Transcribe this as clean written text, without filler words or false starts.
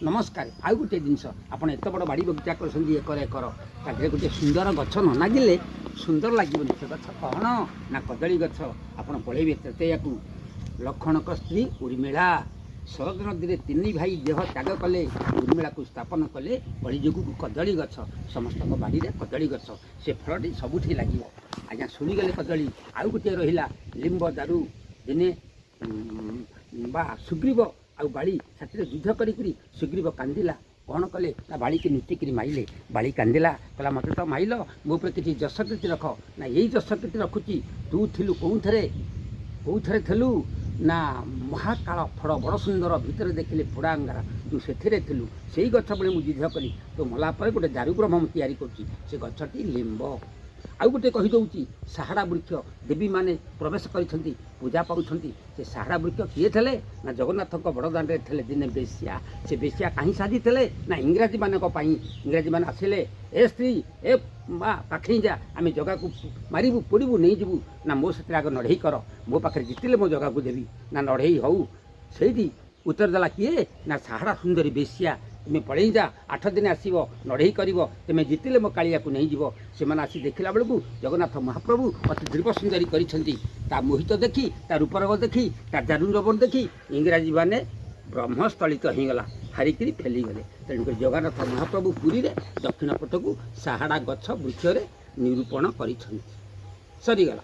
नमस्कार आउ गोटे जिनस आपड़ एत बड़ बाड़ी बगीचा कर एकर एकर तादेह गोटे सुंदर गछ न नागिले सुंदर लगे से गछ कौन ना कदली गछ आप पढ़े तृतीया को लक्षणक स्त्री उर्मिला शरद नदी में तीन भाई देह त्याग कले उर्मिला को स्थापन कले कलिजुग कदली गछ समस्त बाड़ी में कदली गछ से फलटी सबुठी लगे आज्ञा शुणीगले कदली आउ गोटे रहा लिंब दारू दिने बा सुग्रीव आउ बाड़ी साथी युद्ध करी सुग्रीव कांदिला कौन कले ना बाड़ी की नुचिकी माइले बाड़ी कांदिला कहला मत तो माइल मो पर किसी जसकीर्ति रख ना यही जसकीर्ति रखुची तू थिलु कौथरे थिलु ना महाकाल फड़ बड़ सुंदर भितर देखिले फोड़ा अंगारा तू से थिलु से गछ बड़े मुझे युद्ध करी तो मला पर गोटे दारू ब्रह्म तैयारी करुच्ची से गछटी लिंब आउ गोटे कहीदे साहाड़ा वृक्ष देवी माने प्रवेश कर पूजा पाँच से साहाड़ा वृक्ष किए थे ना जगन्नाथ बड़दाण्ड थे दिने बेश्या से बेश्या कहीं साजी थे ना इंग्राजी मान इंग्राजी मान आसिले ए स्त्री ए बा पाखे जा आम जगह को मारू पोड़ू नहीं जीवु ना मो से आग लड़े कर मो पाखे जितने मो जगह को देवी ना लड़े हूँ से उत्तर देला किए ना साहाड़ा सुंदरी बेश्या तुम्हें पड़े जा 8 दिन आसव लड़े कर तुम्हें जितने मो कालिया को नहीं जीव से आसी देखला बेलू जगन्नाथ महाप्रभु अति दीर्घ सुंदरी कर मोहित देखी ता रूपरंग देखी ता दारुण देखी इंग्राजी माने ब्रह्मस्थलित होगला हारिकी फेलीगले तेणुक जगन्नाथ महाप्रभु पुरी में दक्षिण पट को साहाड़ा गछ वृक्ष निरूपण कर सरीगला।